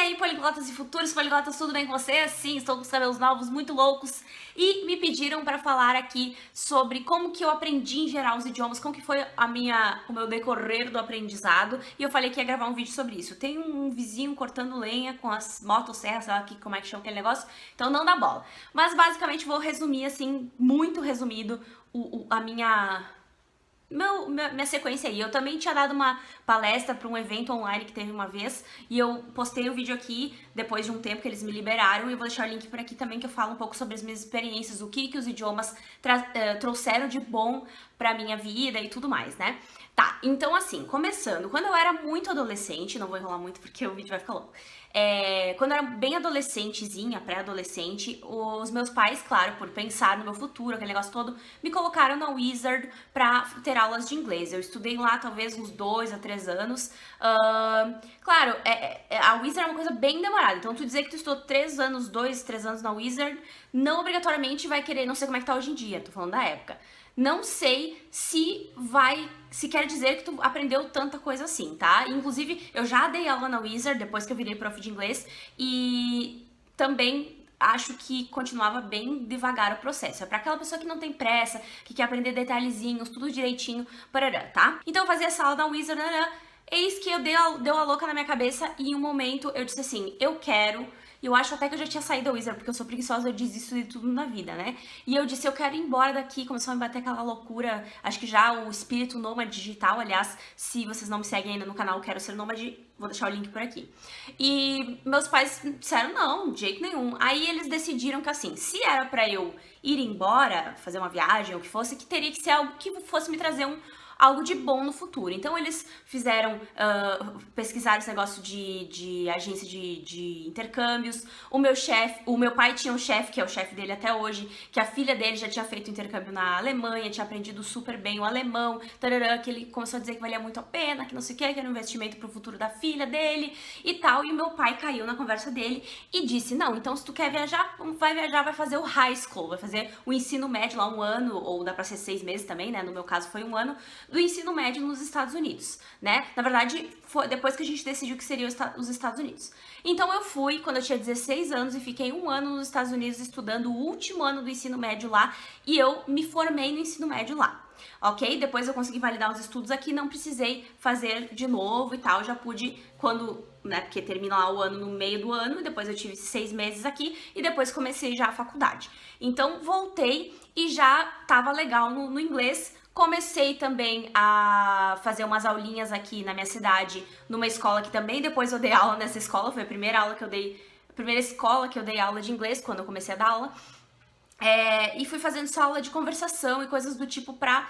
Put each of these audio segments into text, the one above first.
aí, poliglotas e futuros poliglotas, tudo bem com vocês? Sim, estou com os cabelos novos, muito loucos. E me pediram para falar aqui sobre como que eu aprendi em geral os idiomas, como que foi o meu decorrer do aprendizado. E eu falei que ia gravar um vídeo sobre isso. Tem um vizinho cortando lenha com as motosserras, sei lá como é que chama aquele negócio, então não dá bola. Mas basicamente vou resumir, assim, muito resumido, minha sequência aí. Eu também tinha dado uma palestra para um evento online que teve uma vez e eu postei o vídeo aqui depois de um tempo que eles me liberaram e eu vou deixar o link por aqui também que eu falo um pouco sobre as minhas experiências, o que os idiomas trouxeram de bom pra minha vida e tudo mais, né? Tá, então assim, começando, quando eu era muito adolescente, não vou enrolar muito porque o vídeo vai ficar longo. Quando eu era bem adolescentezinha, pré-adolescente, os meus pais, claro, por pensar no meu futuro, aquele negócio todo, me colocaram na Wizard pra ter aulas de inglês. Eu estudei lá talvez uns 2 a 3 anos. Claro, a Wizard é uma coisa bem demorada, então tu dizer que tu estudou 3 anos, 2, 3 anos na Wizard, não obrigatoriamente vai querer, não sei como é que tá hoje em dia, tô falando da época. Não sei se quer dizer que tu aprendeu tanta coisa assim, tá? Inclusive, eu já dei aula na Wizard depois que eu virei prof de inglês e também acho que continuava bem devagar o processo. É pra aquela pessoa que não tem pressa, que quer aprender detalhezinhos, tudo direitinho, parará, tá? Então eu fazia essa aula da Wizard, eis que deu a louca na minha cabeça e em um momento eu disse assim, eu quero. E eu acho até que eu já tinha saído da Wizard, porque eu sou preguiçosa, eu desisto de tudo na vida, né? E eu disse, eu quero ir embora daqui, começou a me bater aquela loucura, acho que já o espírito nômade digital, aliás, se vocês não me seguem ainda no canal, Quero Ser Nômade, vou deixar o link por aqui. E meus pais disseram, não, de jeito nenhum. Aí eles decidiram que assim, se era pra eu ir embora, fazer uma viagem ou o que fosse, que teria que ser algo que fosse me trazer algo de bom no futuro. Então eles fizeram, pesquisaram esse negócio de agência de intercâmbios. O meu pai tinha um chefe, que é o chefe dele até hoje, que a filha dele já tinha feito intercâmbio na Alemanha, tinha aprendido super bem o alemão, tarará, que ele começou a dizer que valia muito a pena, que não sei o que era um investimento pro futuro da filha dele e tal. E meu pai caiu na conversa dele e disse, não, então se tu quer viajar, vai fazer o high school, vai fazer o ensino médio lá 1 ano, ou dá pra ser 6 meses também, né? No meu caso foi 1 ano, do ensino médio nos Estados Unidos, né? Na verdade, foi depois que a gente decidiu que seria os Estados Unidos. Então eu fui quando eu tinha 16 anos e fiquei 1 ano nos Estados Unidos estudando o último ano do ensino médio lá e eu me formei no ensino médio lá. Ok? Depois eu consegui validar os estudos aqui, não precisei fazer de novo e tal, já pude né, porque termina lá o ano no meio do ano, e depois eu tive 6 meses aqui, e depois comecei já a faculdade. Então voltei e já tava legal no inglês. Comecei também a fazer umas aulinhas aqui na minha cidade, numa escola que também depois eu dei aula nessa escola, foi a primeira escola que eu dei aula de inglês, quando eu comecei a dar aula. E fui fazendo só aula de conversação e coisas do tipo pra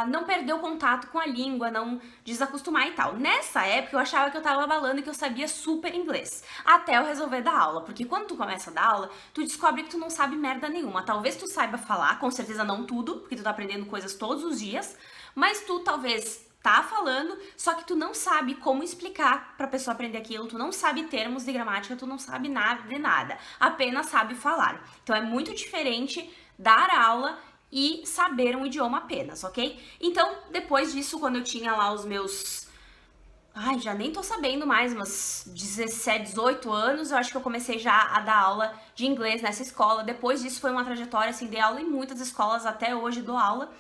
não perder o contato com a língua, não desacostumar e tal. Nessa época eu achava que eu tava abalando e que eu sabia super inglês, até eu resolver dar aula, porque quando tu começa a dar aula, tu descobre que tu não sabe merda nenhuma. Talvez tu saiba falar, com certeza não tudo, porque tu tá aprendendo coisas todos os dias, mas tu talvez tá falando, só que tu não sabe como explicar pra pessoa aprender aquilo, tu não sabe termos de gramática, tu não sabe nada de nada, apenas sabe falar. Então é muito diferente dar aula e saber um idioma apenas, ok? Então, depois disso, quando eu tinha lá os meus... já nem tô sabendo mais, mas 17, 18 anos, eu acho que eu comecei já a dar aula de inglês nessa escola. Depois disso foi uma trajetória, assim, dei aula em muitas escolas, até hoje dou aula.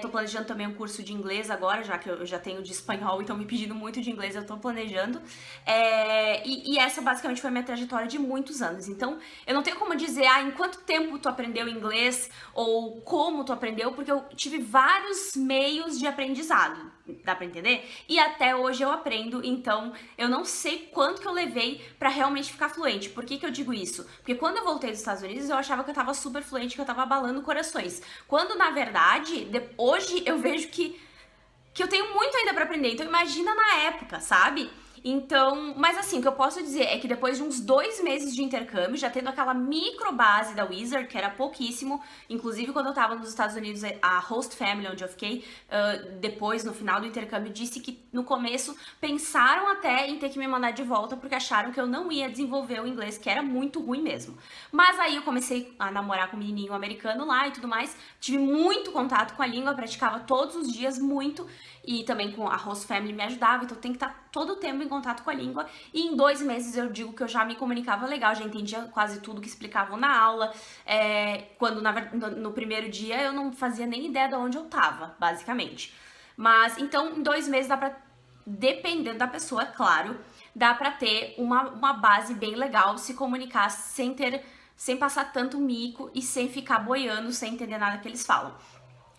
Tô planejando também um curso de inglês agora, já que eu já tenho de espanhol e estão me pedindo muito de inglês, eu tô planejando. E essa basicamente foi a minha trajetória de muitos anos. Então, eu não tenho como dizer, em quanto tempo tu aprendeu inglês ou como tu aprendeu, porque eu tive vários meios de aprendizado, dá pra entender? E até hoje eu aprendo, então eu não sei quanto que eu levei pra realmente ficar fluente. Por que eu digo isso? Porque quando eu voltei dos Estados Unidos, eu achava que eu tava super fluente, que eu tava abalando corações. Quando, na verdade, hoje eu vejo que eu tenho muito ainda pra aprender. Então imagina na época, sabe? Então, mas assim, o que eu posso dizer é que depois de uns 2 meses de intercâmbio, já tendo aquela micro base da Wizard, que era pouquíssimo, inclusive quando eu tava nos Estados Unidos, a host family onde eu fiquei, depois, no final do intercâmbio, disse que no começo pensaram até em ter que me mandar de volta, porque acharam que eu não ia desenvolver o inglês, que era muito ruim mesmo. Mas aí eu comecei a namorar com um menininho americano lá e tudo mais, tive muito contato com a língua, praticava todos os dias muito, e também com a host family me ajudava, então tem que estar todo o tempo em contato com a língua, e em 2 meses eu digo que eu já me comunicava legal, já entendia quase tudo que explicavam na aula, quando no primeiro dia eu não fazia nem ideia de onde eu tava, basicamente. Mas, então, em 2 meses dá pra, dependendo da pessoa, é claro, dá pra ter uma base bem legal, se comunicar sem passar tanto mico e sem ficar boiando, sem entender nada que eles falam.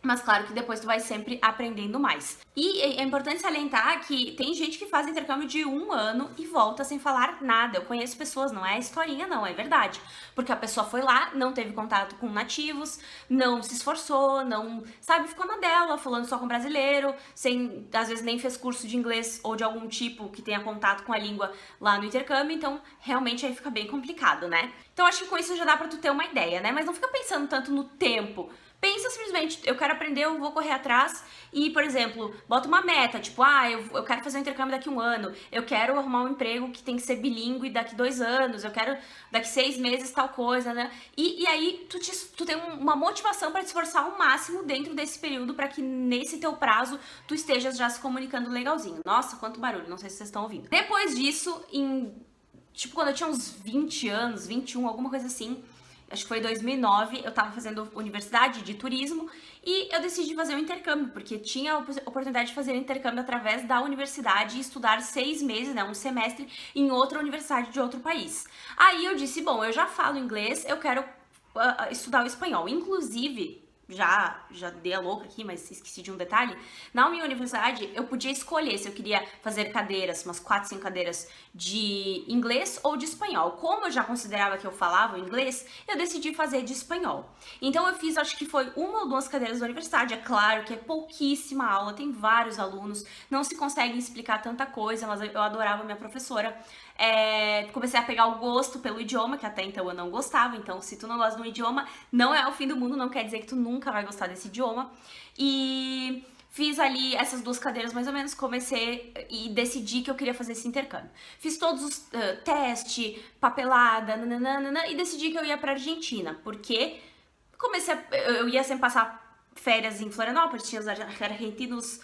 Mas claro que depois tu vai sempre aprendendo mais. E é importante salientar que tem gente que faz intercâmbio de 1 ano e volta sem falar nada. Eu conheço pessoas, não é historinha não, é verdade. Porque a pessoa foi lá, não teve contato com nativos, não se esforçou, não, sabe, ficou na dela, falando só com brasileiro, sem, às vezes nem fez curso de inglês ou de algum tipo que tenha contato com a língua lá no intercâmbio, então realmente aí fica bem complicado, né? Então acho que com isso já dá pra tu ter uma ideia, né? Mas não fica pensando tanto no tempo. Pensa simplesmente, eu quero aprender, eu vou correr atrás e, por exemplo, bota uma meta, tipo, eu quero fazer um intercâmbio daqui 1 ano, eu quero arrumar um emprego que tem que ser bilíngue daqui 2 anos, eu quero daqui 6 meses tal coisa, né? E aí tu tem uma motivação para te esforçar ao máximo dentro desse período para que nesse teu prazo tu estejas já se comunicando legalzinho. Nossa, quanto barulho, não sei se vocês estão ouvindo. Depois disso, tipo, quando eu tinha uns 20 anos, 21, alguma coisa assim, acho que foi em 2009, eu tava fazendo universidade de turismo e eu decidi fazer um intercâmbio, porque tinha a oportunidade de fazer intercâmbio através da universidade e estudar 6 meses, né, um semestre, em outra universidade de outro país. Aí eu disse, bom, eu já falo inglês, eu quero estudar o espanhol. Inclusive, já dei a louca aqui, mas esqueci de um detalhe. Na minha universidade, eu podia escolher se eu queria fazer cadeiras, umas 4, 5 cadeiras de inglês ou de espanhol. Como eu já considerava que eu falava inglês, eu decidi fazer de espanhol. Então eu fiz, acho que foi 1 ou 2 cadeiras da universidade. É claro que é pouquíssima aula, tem vários alunos, não se consegue explicar tanta coisa, mas eu adorava minha professora. Comecei a pegar o gosto pelo idioma, que até então eu não gostava. Então, se tu não gosta de um idioma, não é o fim do mundo, não quer dizer que tu nunca vai gostar desse idioma. E fiz ali essas 2 cadeiras mais ou menos, comecei e decidi que eu queria fazer esse intercâmbio. Fiz todos os testes, papelada, nananana, e decidi que eu ia pra Argentina, porque eu ia sempre passar férias em Florianópolis, tinha os argentinos,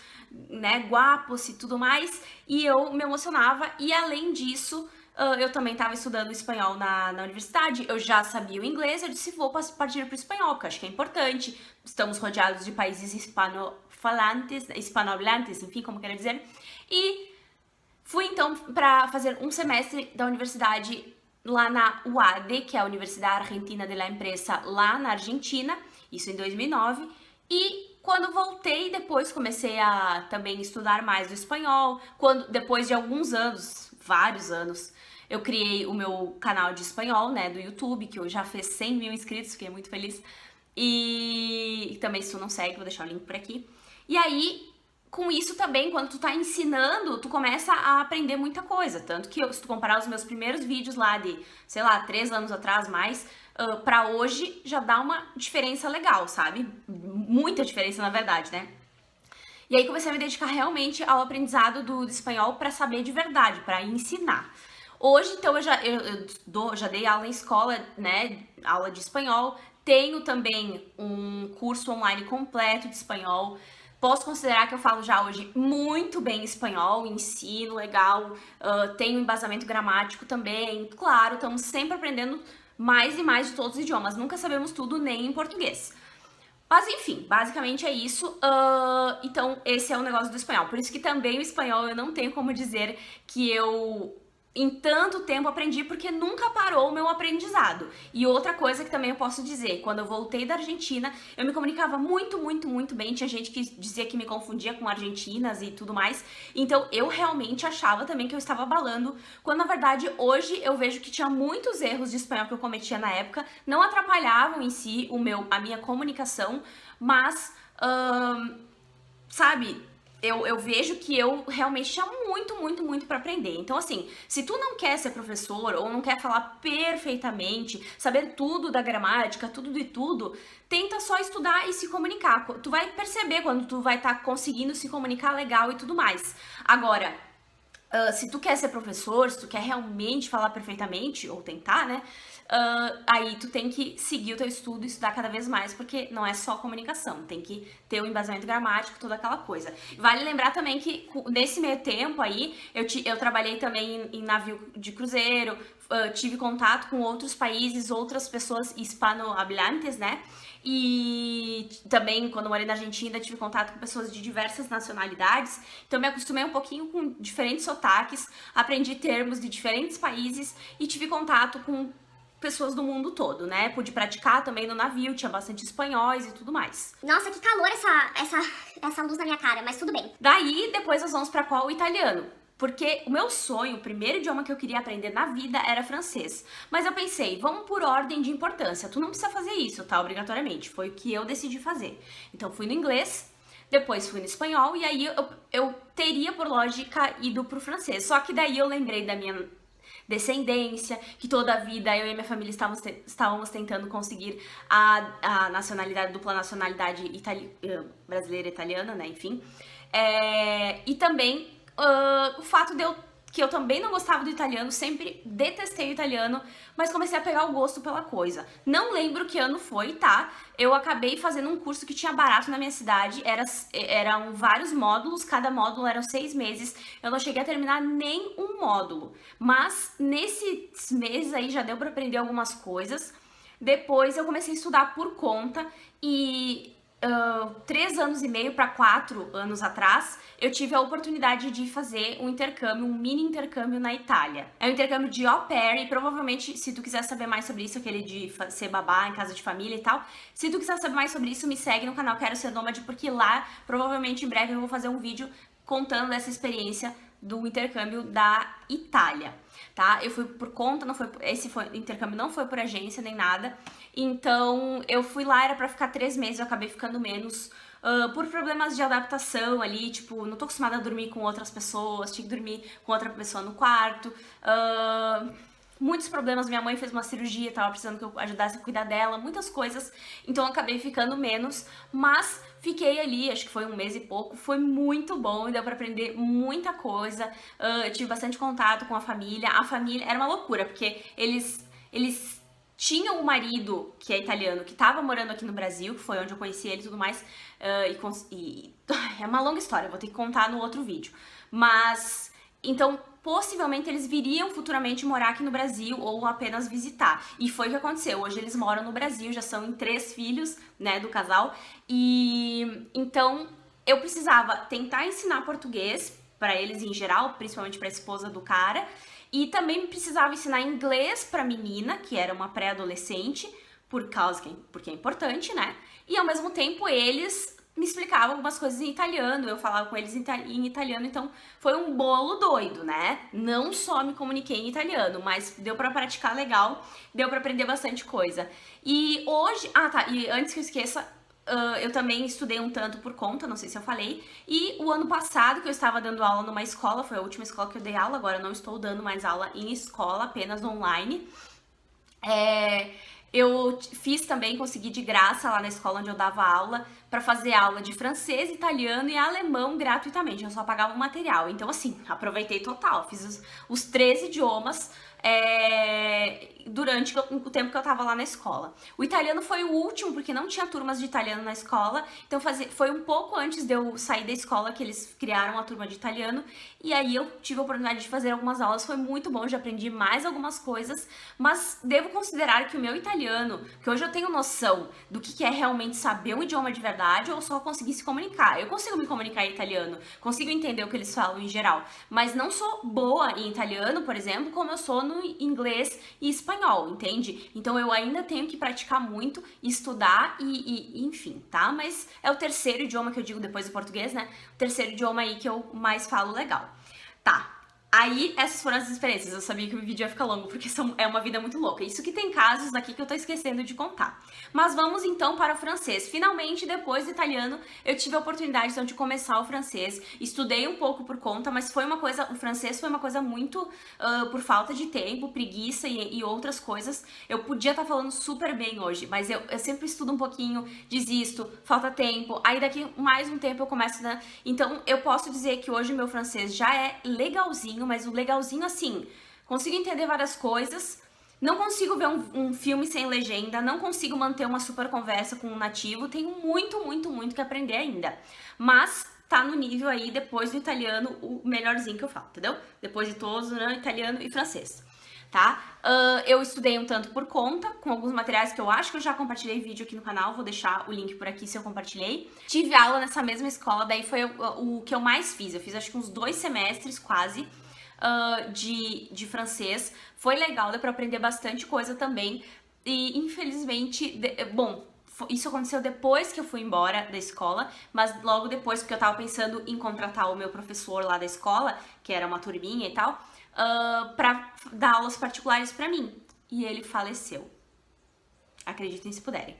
né, guapos e tudo mais, e eu me emocionava, e além disso, eu também estava estudando espanhol na universidade, eu já sabia o inglês, eu disse, vou partir para o espanhol, porque eu acho que é importante, estamos rodeados de países hispanohablantes, enfim, como quero dizer, e fui então para fazer um semestre da universidade lá na UADE, que é a Universidade Argentina de la Empresa, lá na Argentina, isso em 2009, e quando voltei, depois comecei a também estudar mais o espanhol, depois de alguns anos, vários anos, eu criei o meu canal de espanhol, né, do YouTube, que eu já fez 100 mil inscritos, fiquei muito feliz, e também se tu não segue, vou deixar o link por aqui. E aí, com isso também, quando tu tá ensinando, tu começa a aprender muita coisa, tanto que se tu comparar os meus primeiros vídeos lá de, sei lá, 3 anos atrás, mais, pra hoje, já dá uma diferença legal, sabe? Muita diferença, na verdade, né? E aí comecei a me dedicar realmente ao aprendizado do espanhol pra saber de verdade, pra ensinar. Hoje, então, eu já dei aula em escola, né, aula de espanhol, tenho também um curso online completo de espanhol. Posso considerar que eu falo já hoje muito bem espanhol, ensino legal, tenho embasamento gramático também. Claro, estamos sempre aprendendo mais e mais de todos os idiomas, nunca sabemos tudo nem em português. Mas enfim, basicamente é isso. Então esse é o negócio do espanhol. Por isso que também o espanhol eu não tenho como dizer que eu em tanto tempo aprendi, porque nunca parou o meu aprendizado. E outra coisa que também eu posso dizer, quando eu voltei da Argentina, eu me comunicava muito, muito, muito bem. Tinha gente que dizia que me confundia com argentinas e tudo mais. Então eu realmente achava também que eu estava abalando, quando na verdade hoje eu vejo que tinha muitos erros de espanhol que eu cometia na época, não atrapalhavam em si a minha comunicação, mas, sabe, eu vejo que eu realmente tinha muito, muito, muito pra aprender. Então, assim, se tu não quer ser professor ou não quer falar perfeitamente, saber tudo da gramática, tudo de tudo, tenta só estudar e se comunicar. Tu vai perceber quando tu vai estar conseguindo se comunicar legal e tudo mais. Agora, se tu quer ser professor, se tu quer realmente falar perfeitamente, ou tentar, né? Aí tu tem que seguir o teu estudo e estudar cada vez mais, porque não é só comunicação, tem que ter o embasamento gramático, toda aquela coisa. Vale lembrar também que nesse meio tempo aí, eu trabalhei também em navio de cruzeiro, tive contato com outros países, outras pessoas hispanohablantes, né? E também, quando morei na Argentina, tive contato com pessoas de diversas nacionalidades. Então, me acostumei um pouquinho com diferentes sotaques, aprendi termos de diferentes países e tive contato com pessoas do mundo todo, né? Pude praticar também no navio, tinha bastante espanhóis e tudo mais. Nossa, que calor essa luz na minha cara, mas tudo bem. Daí, depois nós vamos para qual? O italiano. Porque o meu sonho, o primeiro idioma que eu queria aprender na vida era francês. Mas eu pensei, vamos por ordem de importância. Tu não precisa fazer isso, tá? Obrigatoriamente. Foi o que eu decidi fazer. Então fui no inglês, depois fui no espanhol e aí eu teria, por lógica, ido pro francês. Só que daí eu lembrei da minha descendência, que toda a vida eu e minha família estávamos tentando conseguir a nacionalidade, dupla nacionalidade brasileira e italiana, né? Enfim. E também o fato que eu também não gostava do italiano, sempre detestei o italiano, mas comecei a pegar o gosto pela coisa. Não lembro que ano foi, tá? Eu acabei fazendo um curso que tinha barato na minha cidade, eram vários módulos, cada módulo eram 6 meses, eu não cheguei a terminar nem um módulo, mas nesses meses aí já deu pra aprender algumas coisas. Depois eu comecei a estudar por conta e 3 anos e meio para 4 anos atrás, eu tive a oportunidade de fazer um intercâmbio, um mini intercâmbio na Itália. É um intercâmbio de au pair e provavelmente, se tu quiser saber mais sobre isso, aquele de ser babá em casa de família e tal, se tu quiser saber mais sobre isso, me segue no canal Quero Ser Nômade, porque lá, provavelmente em breve, eu vou fazer um vídeo contando essa experiência do intercâmbio da Itália, tá? Eu fui por conta, intercâmbio não foi por agência nem nada, então eu fui lá, era pra ficar 3 meses, eu acabei ficando menos, por problemas de adaptação ali, tipo, não tô acostumada a dormir com outras pessoas, tinha que dormir com outra pessoa no quarto, muitos problemas, minha mãe fez uma cirurgia, tava precisando que eu ajudasse a cuidar dela, muitas coisas, então eu acabei ficando menos, mas fiquei ali, acho que foi 1 mês e pouco, foi muito bom, deu pra aprender muita coisa, eu tive bastante contato com a família era uma loucura, porque eles tinham um marido, que é italiano, que tava morando aqui no Brasil, que foi onde eu conheci ele e tudo mais, é uma longa história, vou ter que contar no outro vídeo, mas, então, possivelmente eles viriam futuramente morar aqui no Brasil ou apenas visitar. E foi o que aconteceu. Hoje eles moram no Brasil, já são em 3 filhos, né, do casal. E então eu precisava tentar ensinar português para eles em geral, principalmente para a esposa do cara, e também precisava ensinar inglês para a menina, que era uma pré-adolescente, porque é importante, né? E ao mesmo tempo eles me explicavam algumas coisas em italiano, eu falava com eles em italiano, então foi um bolo doido, né? Não só me comuniquei em italiano, mas deu pra praticar legal, deu pra aprender bastante coisa. E hoje, e antes que eu esqueça, eu também estudei um tanto por conta, não sei se eu falei, e o ano passado que eu estava dando aula numa escola, foi a última escola que eu dei aula, agora eu não estou dando mais aula em escola, apenas online. Eu fiz também, consegui de graça lá na escola onde eu dava aula, pra fazer aula de francês, italiano e alemão gratuitamente, eu só pagava o material. Então assim, aproveitei total, fiz os 3 idiomas durante o tempo que eu tava lá na escola. O italiano foi o último, porque não tinha turmas de italiano na escola, então foi um pouco antes de eu sair da escola que eles criaram a turma de italiano, e aí eu tive a oportunidade de fazer algumas aulas, foi muito bom, já aprendi mais algumas coisas, mas devo considerar que o meu italiano, que hoje eu tenho noção do que é realmente saber um idioma de verdade ou só conseguir se comunicar. Eu consigo me comunicar em italiano, consigo entender o que eles falam em geral, mas não sou boa em italiano, por exemplo, como eu sou no inglês e espanhol, entende? Então eu ainda tenho que praticar muito, estudar enfim, tá? Mas é o terceiro idioma que eu digo depois do português, né? O terceiro idioma aí que eu mais falo legal. Tá. Aí, essas foram as experiências. Eu sabia que o vídeo ia ficar longo, porque é uma vida muito louca. Isso que tem casos aqui que eu tô esquecendo de contar. Mas vamos então para o francês. Finalmente, depois do italiano, eu tive a oportunidade então de começar o francês. Estudei um pouco por conta, mas o francês foi uma coisa muito por falta de tempo, preguiça e outras coisas. Eu podia estar falando super bem hoje, mas eu sempre estudo um pouquinho, desisto, falta tempo. Aí daqui mais um tempo eu começo, né? Então eu posso dizer que hoje o meu francês já é legalzinho. legalzinho, mas o legalzinho, assim, consigo entender várias coisas, não consigo ver um filme sem legenda, não consigo manter uma super conversa com um nativo, tenho muito que aprender ainda. Mas tá no nível aí, depois do italiano, o melhorzinho que eu falo, entendeu? Depois de todos, né, italiano e francês, tá? Eu estudei um tanto por conta, com alguns materiais que eu acho que eu já compartilhei vídeo aqui no canal, vou deixar o link por aqui se eu compartilhei. Tive aula nessa mesma escola, daí foi o que eu mais fiz, eu fiz acho que uns 2 semestres quase, de francês. Foi legal, deu pra aprender bastante coisa também. E infelizmente, isso aconteceu depois que eu fui embora da escola, mas logo depois, porque eu tava pensando em contratar o meu professor lá da escola, que era uma turminha e tal, pra dar aulas particulares pra mim. E ele faleceu. Acreditem se puderem.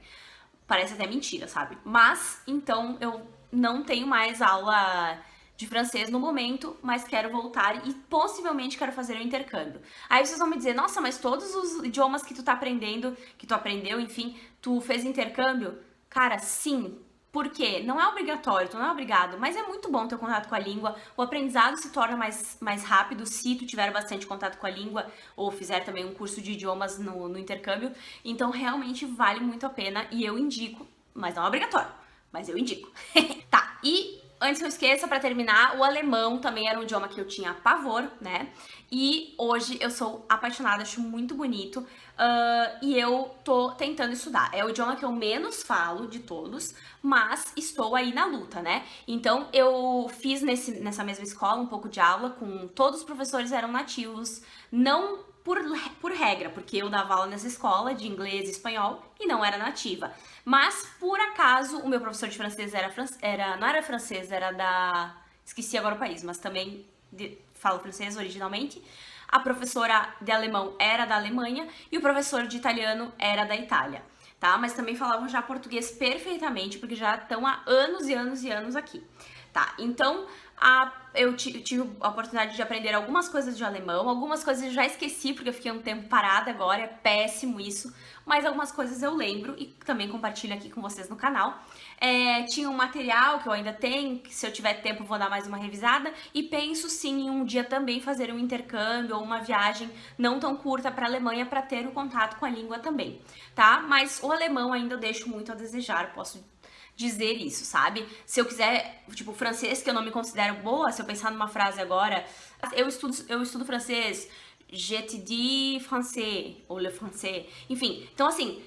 Parece até mentira, sabe? Mas, então, eu não tenho mais aula de francês no momento, mas quero voltar e possivelmente quero fazer um intercâmbio. Aí vocês vão me dizer, nossa, mas todos os idiomas que tu tá aprendendo, que tu aprendeu, enfim, tu fez intercâmbio? Cara, sim. Por quê? Não é obrigatório, tu não é obrigado, mas é muito bom ter contato com a língua. O aprendizado se torna mais rápido se tu tiver bastante contato com a língua ou fizer também um curso de idiomas no intercâmbio. Então, realmente vale muito a pena e eu indico, mas não é obrigatório, mas eu indico. Tá, e antes que eu esqueça, pra terminar, o alemão também era um idioma que eu tinha pavor, né? E hoje eu sou apaixonada, acho muito bonito. E eu tô tentando estudar. É o idioma que eu menos falo de todos, mas estou aí na luta, né? Então eu fiz nessa mesma escola um pouco de aula com todos os professores eram nativos, não por regra, porque eu dava aula nessa escola de inglês e espanhol e não era nativa. Mas, por acaso, o meu professor de francês não era francês, era da... Esqueci agora o país, mas também falo francês originalmente. A professora de alemão era da Alemanha e o professor de italiano era da Itália, tá? Mas também falavam já português perfeitamente, porque já estão há anos e anos e anos aqui. Tá, então eu tive a oportunidade de aprender algumas coisas de alemão, algumas coisas eu já esqueci porque eu fiquei um tempo parada agora, é péssimo isso, mas algumas coisas eu lembro e também compartilho aqui com vocês no canal. Tinha um material que eu ainda tenho, que se eu tiver tempo vou dar mais uma revisada e penso sim em um dia também fazer um intercâmbio ou uma viagem não tão curta para a Alemanha para ter o contato com a língua também, tá? Mas o alemão ainda eu deixo muito a desejar, posso dizer isso, sabe? Se eu quiser, tipo, francês, que eu não me considero boa, se eu pensar numa frase agora, eu estudo francês, je te dis français, ou le français, enfim. Então, assim,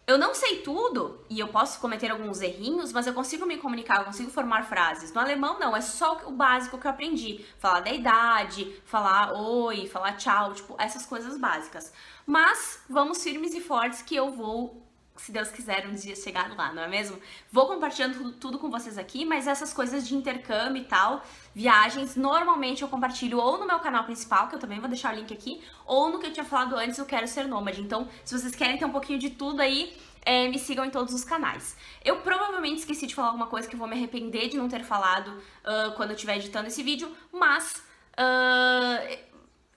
eu não sei tudo, e eu posso cometer alguns errinhos, mas eu consigo me comunicar, eu consigo formar frases. No alemão, não, é só o básico que eu aprendi. Falar da idade, falar oi, falar tchau, tipo, essas coisas básicas. Mas, vamos firmes e fortes que eu vou, se Deus quiser, um dia chegar lá, não é mesmo? Vou compartilhando tudo com vocês aqui, mas essas coisas de intercâmbio e tal, viagens, normalmente eu compartilho ou no meu canal principal, que eu também vou deixar o link aqui, ou no que eu tinha falado antes, eu Quero Ser Nômade. Então, se vocês querem ter um pouquinho de tudo aí, me sigam em todos os canais. Eu provavelmente esqueci de falar alguma coisa que eu vou me arrepender de não ter falado quando eu estiver editando esse vídeo, mas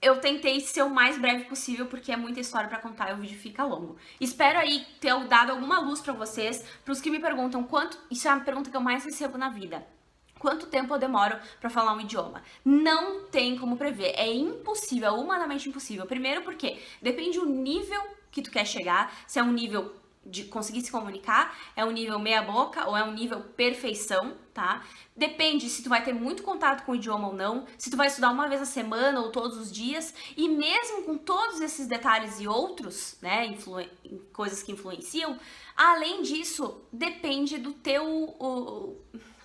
eu tentei ser o mais breve possível, porque é muita história pra contar e o vídeo fica longo. Espero aí ter dado alguma luz pra vocês, pros que me perguntam isso é a pergunta que eu mais recebo na vida. Quanto tempo eu demoro pra falar um idioma? Não tem como prever, é impossível, é humanamente impossível. Primeiro porque depende do nível que tu quer chegar, se é um nível de conseguir se comunicar, é um nível meia boca ou é um nível perfeição, tá? Depende se tu vai ter muito contato com o idioma ou não, se tu vai estudar uma vez a semana ou todos os dias, e mesmo com todos esses detalhes e outros, né, coisas que influenciam, além disso, depende do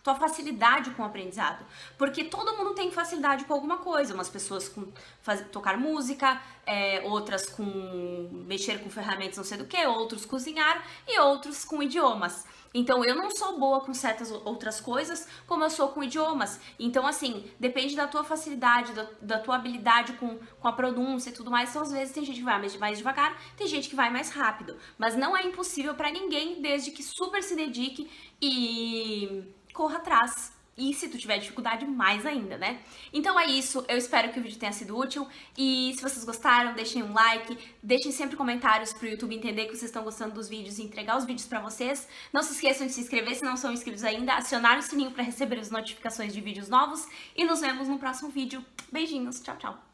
tua facilidade com o aprendizado, porque todo mundo tem facilidade com alguma coisa, umas pessoas com tocar música, outras com mexer com ferramentas não sei do que, outros cozinhar e outros com idiomas. Então eu não sou boa com certas outras coisas como eu sou com idiomas. Então assim, depende da tua facilidade, da tua habilidade com a pronúncia e tudo mais. Então às vezes tem gente que vai mais devagar, tem gente que vai mais rápido, mas não é impossível pra ninguém desde que super se dedique e corra atrás E se tu tiver dificuldade, mais ainda, né? Então é isso, eu espero que o vídeo tenha sido útil. E se vocês gostaram, deixem um like, deixem sempre comentários pro YouTube entender que vocês estão gostando dos vídeos e entregar os vídeos pra vocês. Não se esqueçam de se inscrever se não são inscritos ainda, acionar o sininho pra receber as notificações de vídeos novos. E nos vemos no próximo vídeo. Beijinhos, tchau, tchau!